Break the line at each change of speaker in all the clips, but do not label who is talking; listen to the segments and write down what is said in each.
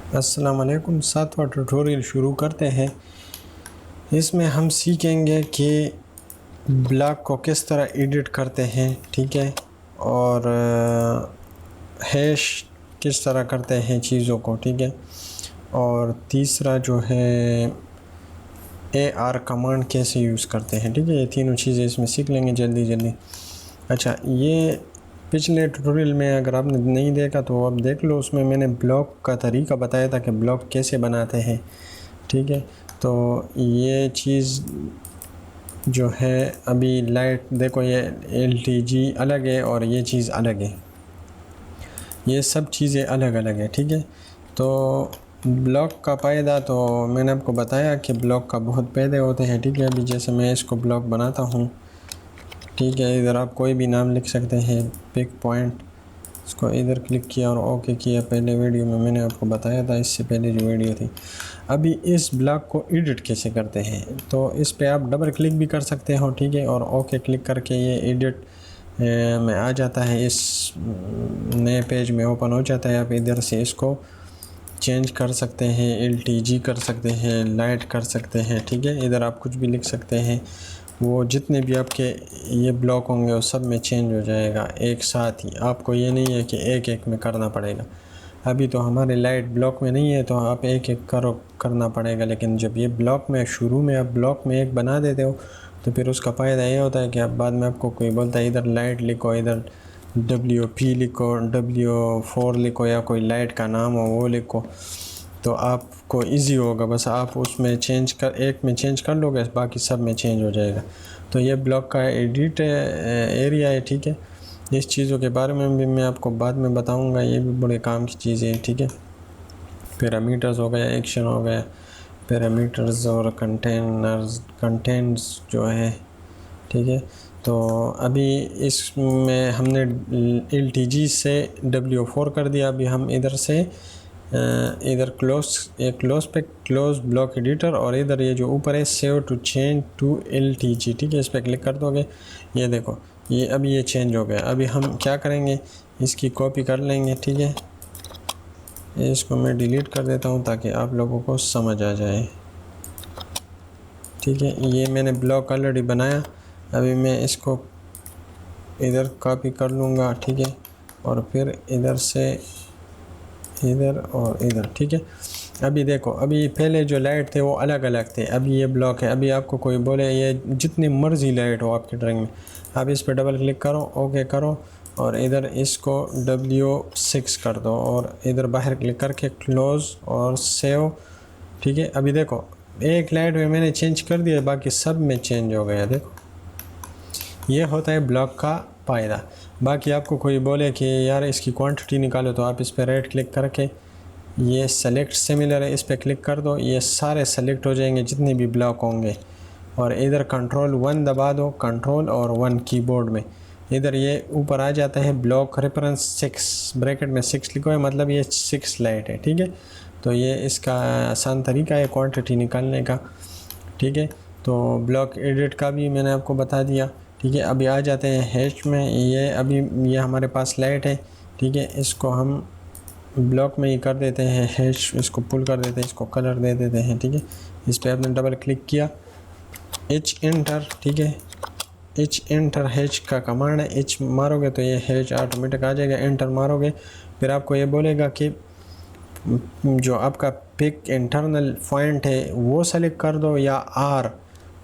अस्सलाम वालेकुम। 7वां ट्यूटोरियल शुरू करते हैं। इसमें हम सीखेंगे कि ब्लॉक को किस तरह एडिट करते हैं, ठीक है, और हैश किस तरह करते हैं चीज़ों को, ठीक है, और तीसरा जो है AR कमांड कैसे यूज़ करते हैं, ठीक है। ये तीनों चीज़ें इसमें सीख लेंगे जल्दी जल्दी। अच्छा, ये पिछले ट्यूटोरियल में अगर आपने नहीं देखा तो अब देख लो, उसमें मैंने ब्लॉक का तरीका बताया था कि ब्लॉक कैसे बनाते हैं, ठीक है। तो ये चीज़ जो है अभी लाइट देखो, ये LTG अलग है और ये चीज़ अलग है, ये सब चीज़ें अलग अलग है, ठीक है। तो ब्लॉक का फ़ायदा तो मैंने आपको बताया कि ब्लॉक का बहुत फ़ायदे होते हैं, ठीक है। अभी जैसे मैं इसको ब्लॉक बनाता हूँ, ठीक है, इधर आप कोई भी नाम लिख सकते हैं, पिक पॉइंट, इसको इधर क्लिक किया और ओके किया। पहले वीडियो में मैंने आपको बताया था, इससे पहले जो वीडियो थी। अभी इस ब्लॉक को एडिट कैसे करते हैं, तो इस पे आप डबल क्लिक भी कर सकते हो, ठीक है, और ओके क्लिक करके ये एडिट में आ जाता है, इस नए पेज में ओपन हो जाता है। आप इधर से इसको चेंज कर सकते हैं, LTG कर सकते हैं, लाइट कर सकते हैं, ठीक है। इधर आप कुछ भी लिख सकते हैं, वो जितने भी आपके ये ब्लॉक होंगे वो सब में चेंज हो जाएगा एक साथ ही। आपको ये नहीं है कि एक एक में करना पड़ेगा। अभी तो हमारे लाइट ब्लॉक में नहीं है तो आप एक एक करना पड़ेगा, लेकिन जब ये ब्लॉक में शुरू में आप ब्लॉक में एक बना देते हो तो फिर उसका फ़ायदा ये होता है कि आप बाद में आपको कोई बोलता है इधर लाइट लिखो, इधर WP लिखो, W4 लिखो, या कोई लाइट का नाम हो वो लिखो, तो आपको इजी होगा। बस आप उसमें चेंज कर, एक में चेंज कर लोगे, बाकी सब में चेंज हो जाएगा। तो ये ब्लॉक का एडिट एरिया है, ठीक है। इस चीज़ों के बारे में भी मैं आपको बाद में बताऊंगा, ये भी बड़े काम की चीज़ें हैं, ठीक है। पैरामीटर्स हो गया, एक्शन हो गया, पैरामीटर्स और कंटेंट्स जो है, ठीक है। तो अभी इसमें हमने LTG से W4 कर दिया। अभी हम इधर से इधर क्लोज पे क्लोज ब्लॉक एडिटर, और इधर ये जो ऊपर है save to change to LTG, ठीक है, इस पर क्लिक कर दोगे। ये देखो, ये अभी ये चेंज हो गया। अभी हम क्या करेंगे, इसकी कॉपी कर लेंगे, ठीक है। इसको मैं डिलीट कर देता हूँ ताकि आप लोगों को समझ आ जाए, ठीक है। ये मैंने ब्लॉक ऑलरेडी बनाया, अभी मैं इसको इधर कॉपी कर लूँगा, ठीक है, और फिर इधर से इधर और इधर, ठीक है। अभी देखो, अभी पहले जो लाइट थे वो अलग अलग थे, अभी ये ब्लॉक है। अभी आपको कोई बोले ये जितनी मर्जी लाइट हो आपकी ड्राइंग में, आप इस पर डबल क्लिक करो, ओके करो, और इधर इसको W6 कर दो, और इधर बाहर क्लिक करके क्लोज और सेव, ठीक है। अभी देखो, एक लाइट में मैंने चेंज कर दिया, बाकी सब में चेंज हो गया। देखो, ये होता है ब्लॉक का फ़ायदा। बाकी आपको कोई बोले कि यार इसकी क्वांटिटी निकालो, तो आप इस पर राइट क्लिक करके ये सेलेक्ट सिमिलर है, इस पर क्लिक कर दो, ये सारे सेलेक्ट हो जाएंगे जितने भी ब्लॉक होंगे। और इधर Ctrl+1 दबा दो, Ctrl और 1 कीबोर्ड में, इधर ये ऊपर आ जाता है ब्लॉक रेफरेंस 6, ब्रैकेट में 6 लिखो है, मतलब ये 6 लाइट है, ठीक है। तो ये इसका आसान तरीका है क्वांटिटी निकालने का, ठीक है। तो ब्लॉक एडिट का भी मैंने आपको बता दिया, ठीक है। अभी आ जाते हैं हैश में। ये अभी ये हमारे पास लाइट है, ठीक है, इसको हम ब्लॉक में ही कर देते हैं हैश, इसको पुल कर देते हैं, इसको कलर दे देते हैं, ठीक है। इस पर आपने डबल क्लिक किया, H एंटर, ठीक है, H एंटर हैश का कमांड है, H मारोगे तो ये हैश ऑटोमेटिक आ जाएगा। एंटर मारोगे फिर आपको ये बोलेगा कि जो आपका पिक इंटरनल पॉइंट है वो सेलेक्ट कर दो, या R,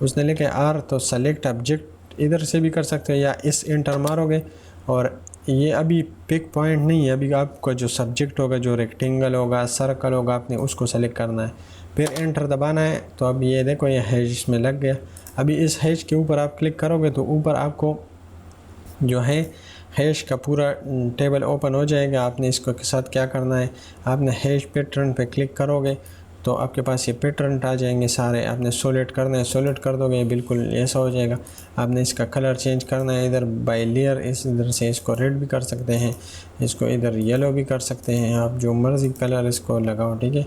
उसने लिखे R, तो सेलेक्ट ऑब्जेक्ट इधर से भी कर सकते हो, या इस एंटर मारोगे। और ये अभी पिक पॉइंट नहीं है, अभी आपका जो सब्जेक्ट होगा, जो रेक्टेंगल होगा, सर्कल होगा, आपने उसको सेलेक्ट करना है, फिर एंटर दबाना है। तो अब ये देखो, ये हैश में लग गया। अभी इस हैश के ऊपर आप क्लिक करोगे तो ऊपर आपको जो है हैश का पूरा टेबल ओपन हो जाएगा। आपने इसको के साथ क्या करना है, आपने हैश पैटर्न पे क्लिक करोगे तो आपके पास ये पैटर्न आ जाएंगे सारे। आपने सॉलिड करना है, सॉलिड कर दोगे, बिल्कुल ऐसा हो जाएगा। आपने इसका कलर चेंज करना है, इधर बाय लेयर, इस इधर से इसको रेड भी कर सकते हैं, इसको इधर येलो भी कर सकते हैं, आप जो मर्ज़ी कलर इसको लगाओ, ठीक है।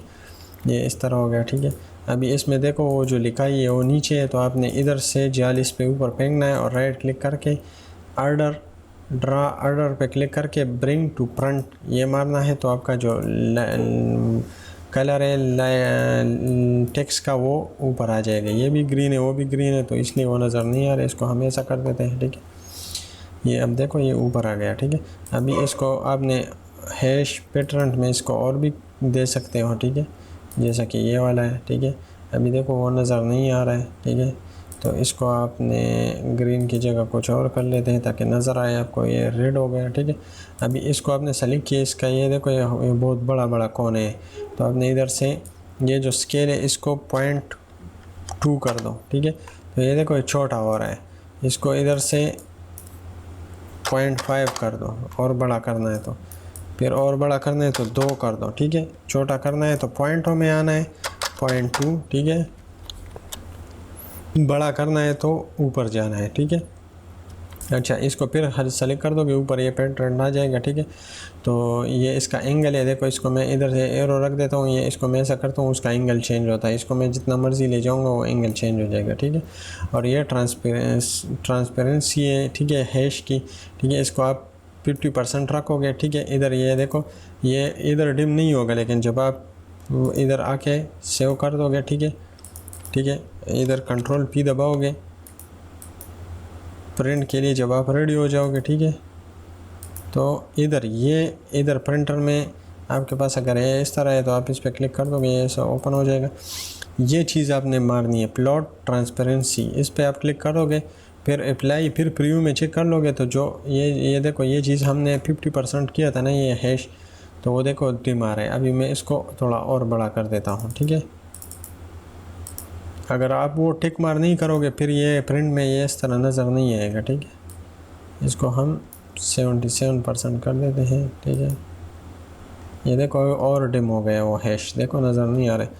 ये इस तरह हो गया, ठीक है। अभी इसमें देखो वो जो लिखाई है वो नीचे है, तो आपने इधर से 40 पे ऊपर फेंकना है, और राइट क्लिक करके ऑर्डर ड्रा ऑर्डर पे क्लिक करके ब्रिंग टू फ्रंट ये मारना है। तो आपका जो कलर है टेक्स्ट का वो ऊपर आ जाएगा। ये भी ग्रीन है वो भी ग्रीन है तो इसलिए वो नज़र नहीं आ रहा है, इसको हम ऐसा कर देते हैं। ठीक है, ये अब देखो ये ऊपर आ गया। ठीक है, अभी इसको आपने हैश पैटर्न में इसको और भी दे सकते हो। ठीक है, जैसा कि ये वाला है। ठीक है, अभी देखो वो नज़र नहीं आ रहा है। ठीक है, तो इसको आपने ग्रीन की जगह कुछ और कर लेते हैं ताकि नज़र आए आपको। ये रेड हो गया। ठीक है, अभी इसको आपने सेलेक्ट किया, इसका ये देखो ये बहुत बड़ा बड़ा कोने है, तो आपने इधर से ये जो स्केल है इसको 0.2 कर दो। ठीक है, तो ये देखो ये छोटा हो रहा है, इसको इधर से 0.5 कर दो, और बड़ा करना है तो फिर और बड़ा करना है तो 2 कर दो। ठीक है, छोटा करना है तो पॉइंटों में आना है 0.2। ठीक है, बड़ा करना है तो ऊपर जाना है। ठीक है, अच्छा इसको फिर हर सेलेक्ट कर दोगे ऊपर ये पैटर्न आ जाएगा। ठीक है, तो ये इसका एंगल है, देखो इसको मैं इधर से एरो रख देता हूँ, ये इसको मैं ऐसा करता हूँ उसका एंगल चेंज होता है, इसको मैं जितना मर्जी ले जाऊँगा वो एंगल चेंज हो जाएगा। ठीक है, और ये ट्रांसपेरेंसी है। ठीक है, हैश की। ठीक है, इसको आप 50% रखोगे। ठीक है, इधर ये देखो ये इधर डिम नहीं होगा, लेकिन जब आप इधर आके सेव कर दोगे। ठीक है, ठीक है, इधर कंट्रोल P दबाओगे प्रिंट के लिए, जब आप रेडी हो जाओगे। ठीक है, तो इधर प्रिंटर में आपके पास अगर ये इस तरह है तो आप इस पर क्लिक कर दोगे, ये ऐसा ओपन हो जाएगा। ये चीज़ आपने मारनी है प्लॉट ट्रांसपेरेंसी, इस पर आप क्लिक करोगे, फिर अप्लाई, फिर प्रीव्यू में चेक कर लोगे तो जो ये देखो ये चीज़ हमने 50% किया था ना ये हैश, तो वो देखो डिम आ रहा है। अभी मैं इसको थोड़ा और बड़ा कर देता हूँ। ठीक है, अगर आप वो टिक मार नहीं करोगे फिर ये प्रिंट में ये इस तरह नज़र नहीं आएगा। ठीक है, इसको हम 77% कर देते हैं। ठीक है, ये देखो और डिम हो गया वो हैश, देखो नज़र नहीं आ रहा है।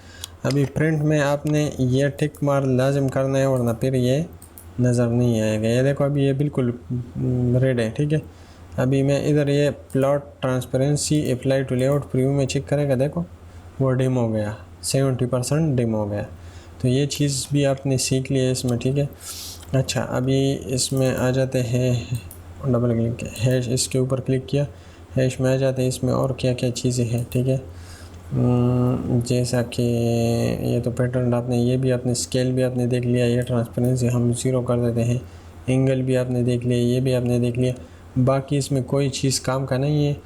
अभी प्रिंट में आपने ये टिक मार लाजिम करना है वरना फिर ये नज़र नहीं आएगा। ये देखो अभी ये बिल्कुल रेड है। ठीक है, अभी मैं इधर ये plot transparency apply to layout preview में चेक करेगा, देखो वो डिम हो गया, 70% डिम हो गया। तो ये चीज़ भी आपने सीख ली है इसमें। ठीक है, अच्छा अभी इसमें आ जाते हैं, डबल क्लिक हैश, इसके ऊपर क्लिक किया, हैश में आ जाते हैं। इसमें और क्या क्या चीज़ें हैं। ठीक है, जैसा कि ये तो पैटर्न आपने, ये भी आपने स्केल भी आपने देख लिया, ये ट्रांसपेरेंसी हम 0 कर देते हैं, एंगल भी आपने देख लिया, ये भी आपने देख लिया। बाकी इसमें कोई चीज़ काम का नहीं है।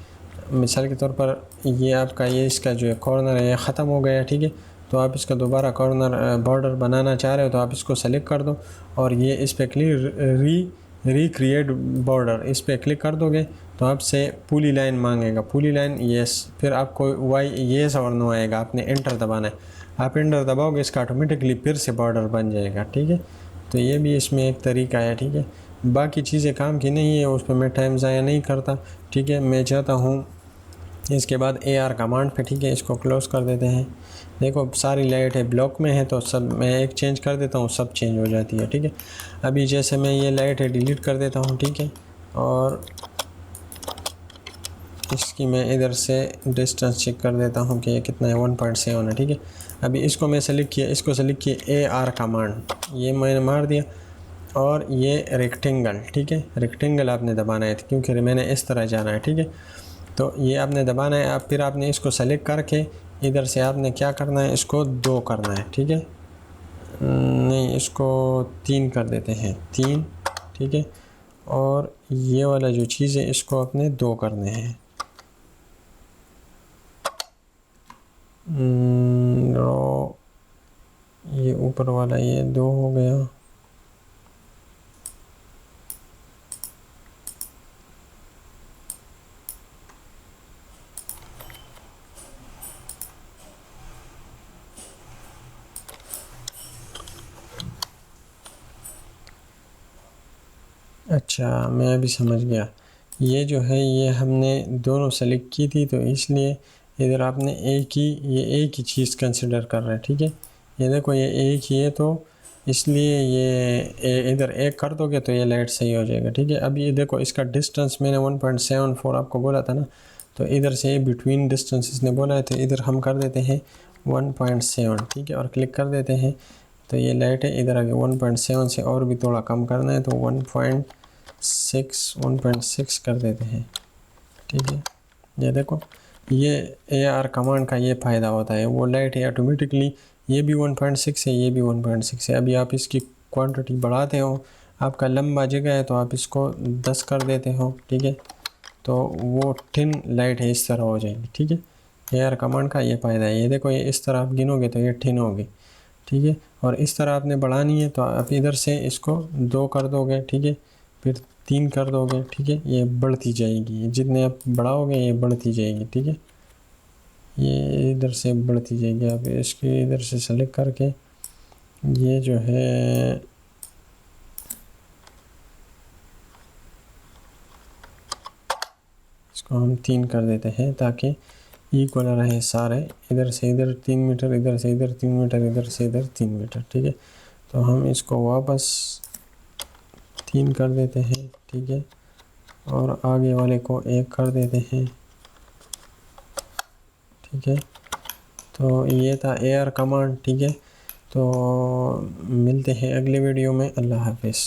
मिसाल के तौर पर ये आपका ये इसका जो है कॉर्नर है ये ख़त्म हो गया। ठीक है, तो आप इसका दोबारा कॉर्नर बॉर्डर बनाना चाह रहे हो तो आप इसको सेलेक्ट कर दो और ये इस पर क्लिक रिक्रिएट बॉर्डर, इस पर क्लिक कर दोगे तो आपसे पूली लाइन मांगेगा, पूली लाइन येस, फिर आपको वाई येस और नो आएगा, आपने एंटर दबाना है। आप एंटर दबाओगे इसका ऑटोमेटिकली फिर से बॉर्डर बन जाएगा। ठीक है, तो ये भी इसमें एक तरीका है। ठीक है, बाकी चीज़ें काम की नहीं है, उस पर मैं टाइम ज़ाया नहीं करता। ठीक है, मैं चाहता हूँ इसके बाद AR कमांड पे। ठीक है, इसको क्लोज़ कर देते हैं। देखो सारी लाइट है ब्लॉक में है तो सब मैं एक चेंज कर देता हूँ, सब चेंज हो जाती है। ठीक है, अभी जैसे मैं ये लाइट है डिलीट कर देता हूँ। ठीक है, और इसकी मैं इधर से डिस्टेंस चेक कर देता हूँ कि ये कितना है, 1.7 है। ठीक है, अभी इसको मैं सेलेक्ट किया, इसको सेलेक्ट किया AR कमांड, ये मैंने मार दिया, और ये रेक्टेंगल। ठीक है, रेक्टेंगल आपने दबाना है क्योंकि मैंने इस तरह जाना है। ठीक है, तो ये आपने दबाना है। आप फिर आपने इसको सेलेक्ट करके इधर से आपने क्या करना है, इसको 2 करना है। ठीक है, नहीं इसको 3 कर देते हैं, 3। ठीक है, और ये वाला जो चीज़ है इसको आपने 2 करने हैं। ये ऊपर वाला ये 2 हो गया। अच्छा मैं अभी समझ गया, ये जो है ये हमने दोनों सेलेक्ट की थी तो इसलिए इधर आपने ये एक ही चीज़ कंसिडर कर रहे हैं। ठीक है, ये देखो ये एक ही है तो इसलिए ये इधर एक कर दोगे तो ये लाइट सही हो जाएगा। ठीक है, अब ये देखो इसका डिस्टेंस मैंने 1.74 आपको बोला था ना, तो इधर से बिटवीन डिस्टेंस इसने बोला है तो इधर हम कर देते हैं 1.7। ठीक है, और क्लिक कर देते हैं तो ये लाइट है इधर आगे 1.7 से और भी थोड़ा कम करना है तो 1.6 कर देते हैं। ठीक है, ये देखो ये AR कमांड का ये फ़ायदा होता है, वो लाइट है ऑटोमेटिकली, ये भी 1.6 है, ये भी 1.6 है। अभी आप इसकी क्वांटिटी बढ़ाते हो, आपका लंबा जगह है तो आप इसको 10 कर देते हो, ठीक है, तो वो थिन लाइट है इस तरह हो जाएगी, ठीक है। AR कमांड का ये फ़ायदा है। ये देखो, ये इस तरह आप गिनोगे तो ये थिन होगी, ठीक है। और इस तरह आपने बढ़ानी है तो आप इधर से इसको 2 कर दोगे, ठीक है, फिर 3 कर दोगे, ठीक है, ये बढ़ती जाएगी, जितने आप बढ़ाओगे ये बढ़ती जाएगी, ठीक है, ये इधर से बढ़ती जाएगी। आप इसके इधर से सेलेक्ट करके ये जो है इसको हम 3 कर देते हैं ताकि इक्वल रहे सारे, इधर से इधर 3 मीटर, इधर से इधर 3 मीटर, इधर से इधर 3 मीटर, ठीक है। तो हम इसको वापस 3 कर देते हैं, ठीक है, और आगे वाले को 1 कर देते हैं, ठीक है। तो ये था AR कमांड, ठीक है। तो मिलते हैं अगले वीडियो में। अल्लाह हाफिज़।